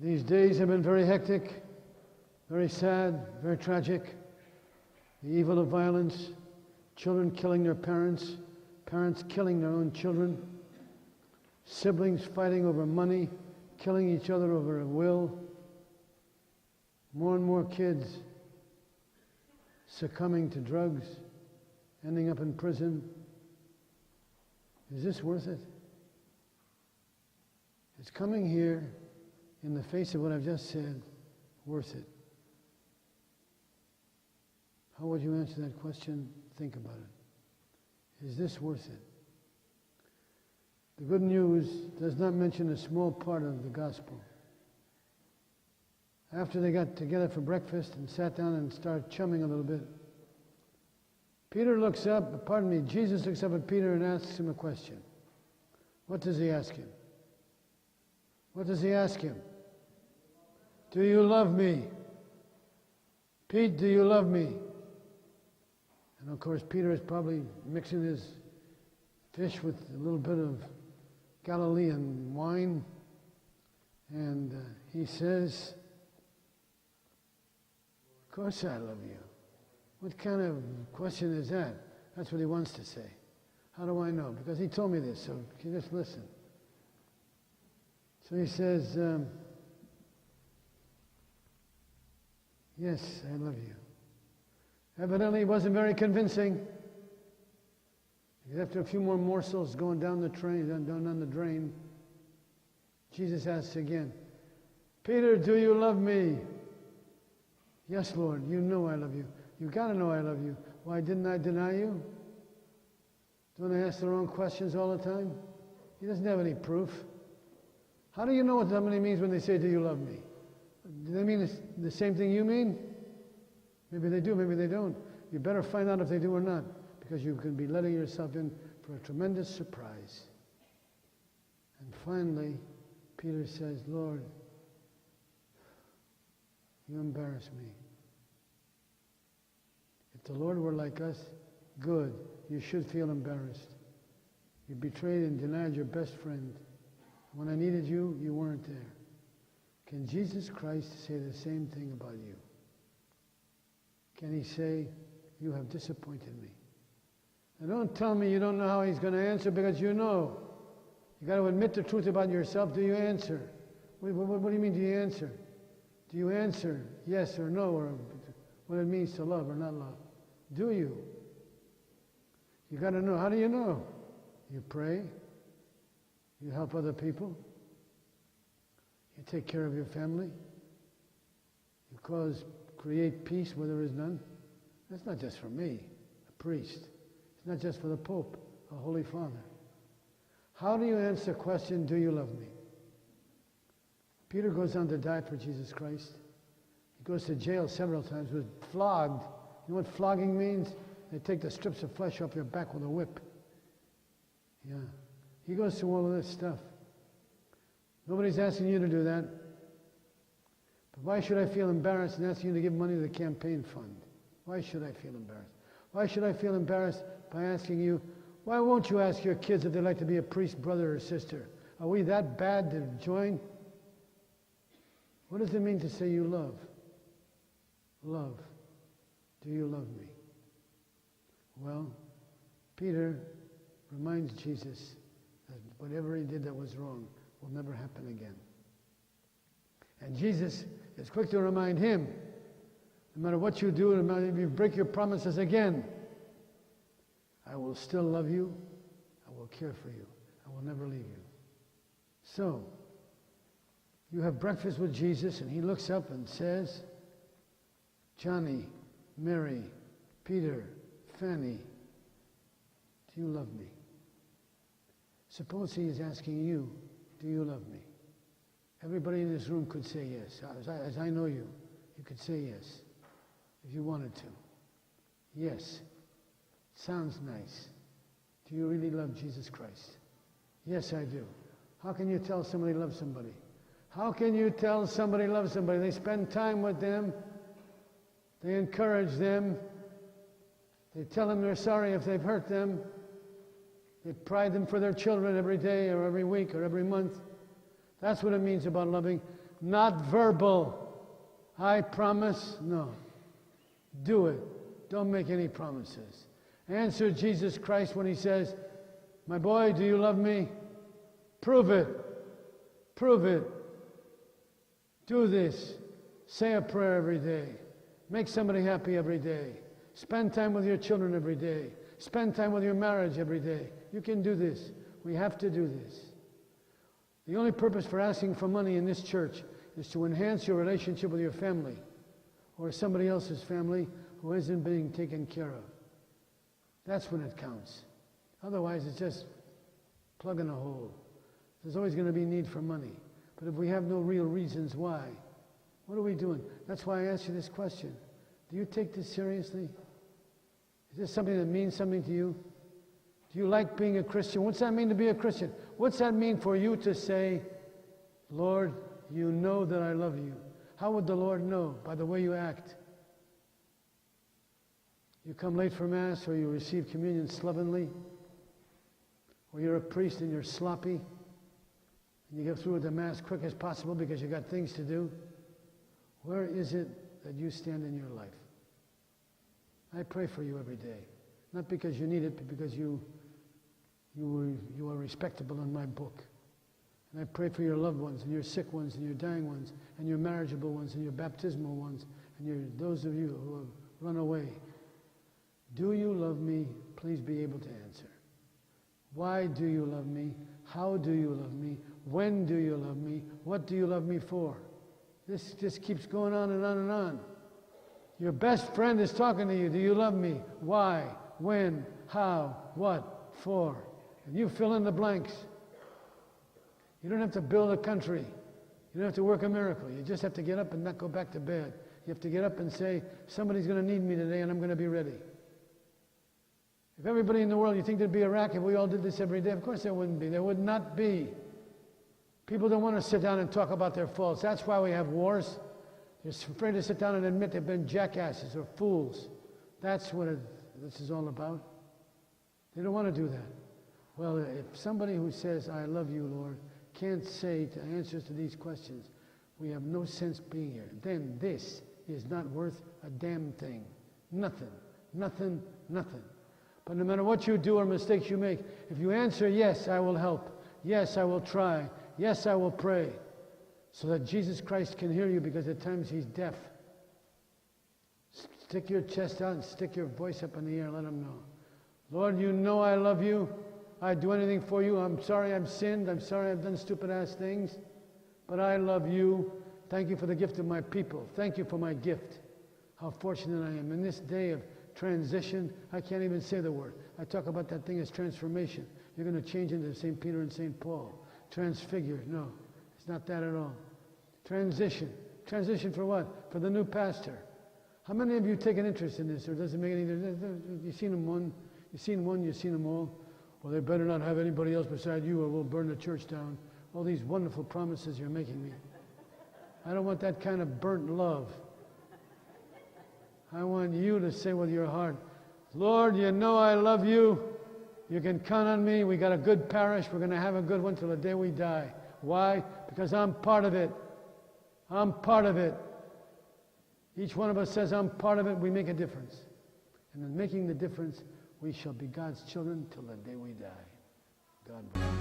These days have been very hectic, very sad, very tragic. The evil of violence, children killing their parents, parents killing their own children, siblings fighting over money, killing each other over a will. More and more kids succumbing to drugs, ending up in prison. Is this worth it? Is coming here in the face of what I've just said worth it? How would you answer that question? Think about it. Is this worth it? The good news does not mention a small part of the gospel. After they got together for breakfast and sat down and started chumming a little bit, Jesus looks up at Peter and asks him a question. What does he ask him? What does he ask him? Do you love me? Pete, do you love me? And of course, Peter is probably mixing his fish with a little bit of Galilean wine. And he says, of course I love you. What kind of question is that? That's what he wants to say. How do I know? Because he told me this, so you just listen. So he says, yes, I love you. Evidently it wasn't very convincing. Because after a few more morsels going down the drain, Jesus asks again, Peter, do you love me? Yes, Lord, you know I love you. You got to know I love you. Why didn't I deny you? Don't I ask the wrong questions all the time? He doesn't have any proof. How do you know what somebody means when they say, do you love me? Do they mean the same thing you mean? Maybe they do, maybe they don't. You better find out if they do or not, because you could be letting yourself in for a tremendous surprise. And finally, Peter says, Lord, you embarrass me. If the Lord were like us, good. You should feel embarrassed. You betrayed and denied your best friend. When I needed you, you weren't there. Can Jesus Christ say the same thing about you? Can he say, you have disappointed me? Now don't tell me you don't know how he's going to answer, because you know. You got to admit the truth about yourself. Do you answer? What do you mean, do you answer? Do you answer yes or no, or what it means to love or not love? Do you? You got to know. How do you know? You pray. You help other people. You take care of your family. You create peace where there is none. That's not just for me, a priest. It's not just for the Pope, a Holy Father. How do you answer the question, do you love me? Peter goes on to die for Jesus Christ. He goes to jail several times, was flogged. You know what flogging means? They take the strips of flesh off your back with a whip. Yeah. He goes through all of this stuff. Nobody's asking you to do that. But why should I feel embarrassed in asking you to give money to the campaign fund? Why should I feel embarrassed? Why should I feel embarrassed by asking you, why won't you ask your kids if they'd like to be a priest, brother, or sister? Are we that bad to join? What does it mean to say you love? Love. Do you love me? Well, Peter reminds Jesus that whatever he did that was wrong will never happen again. And Jesus is quick to remind him, no matter what you do, no matter if you break your promises again, I will still love you, I will care for you, I will never leave you. So, you have breakfast with Jesus, and he looks up and says, Johnny, Mary, Peter, Fanny, do you love me? Suppose he is asking you, do you love me? Everybody in this room could say yes. As I know you, you could say yes, if you wanted to. Yes. Sounds nice. Do you really love Jesus Christ? Yes, I do. How can you tell somebody loves somebody? How can you tell somebody loves somebody? They spend time with them. They encourage them. They tell them they're sorry if they've hurt them. They pride them for their children every day or every week or every month. That's what it means about loving. Not verbal. I promise. No. Do it. Don't make any promises. Answer Jesus Christ when he says, my boy, do you love me? Prove it. Prove it. Do this. Say a prayer every day. Make somebody happy every day. Spend time with your children every day. Spend time with your marriage every day. You can do this. We have to do this. The only purpose for asking for money in this church is to enhance your relationship with your family or somebody else's family who isn't being taken care of. That's when it counts. Otherwise, it's just plugging a hole. There's always going to be need for money. But if we have no real reasons why, what are we doing? That's why I asked you this question. Do you take this seriously? Is this something that means something to you? Do you like being a Christian? What's that mean to be a Christian? What's that mean for you to say, Lord, you know that I love you? How would the Lord know? By the way you act. You come late for Mass, or you receive communion slovenly, or you're a priest and you're sloppy, and you get through with the Mass quick as possible because you got things to do. Where is it that you stand in your life? I pray for you every day. Not because you need it, but because you are respectable in my book. And I pray for your loved ones, and your sick ones, and your dying ones, and your marriageable ones, and your baptismal ones, and those of you who have run away. Do you love me? Please be able to answer. Why do you love me? How do you love me? When do you love me? What do you love me for? This just keeps going on and on and on. Your best friend is talking to you. Do you love me? Why? When? How? What? For? And you fill in the blanks. You don't have to build a country. You don't have to work a miracle. You just have to get up and not go back to bed. You have to get up and say, somebody's going to need me today and I'm going to be ready. If everybody in the world, you think there'd be Iraq if we all did this every day? Of course there wouldn't be. There would not be. People don't want to sit down and talk about their faults. That's why we have wars. They're afraid to sit down and admit they've been jackasses or fools. That's what this is all about. They don't want to do that. Well, if somebody who says, I love you, Lord, can't say the answers to these questions, we have no sense being here. Then this is not worth a damn thing. Nothing, nothing, nothing. But no matter what you do or mistakes you make, if you answer, yes, I will help. Yes, I will try. Yes, I will pray. So that Jesus Christ can hear you, because at times he's deaf. Stick your chest out and stick your voice up in the air and let him know. Lord, you know I love you. I'd do anything for you. I'm sorry I've sinned. I'm sorry I've done stupid ass things. But I love you. Thank you for the gift of my people. Thank you for my gift. How fortunate I am. In this day of transition, I can't even say the word. I talk about that thing as transformation. You're going to change into St. Peter and St. Paul. Transfigured. No, it's not that at all. Transition. Transition for what? For the new pastor. How many of you take an interest in this, or does it make any difference? You've seen them one, you've seen one, you've seen them all. Well, they better not have anybody else beside you or we'll burn the church down. All these wonderful promises you're making me. I don't want that kind of burnt love. I want you to say with your heart, Lord, you know I love you. You can count on me. We got a good parish. We're going to have a good one till the day we die. Why? Because I'm part of it. I'm part of it. Each one of us says, I'm part of it. We make a difference. And in making the difference, we shall be God's children till the day we die. God bless.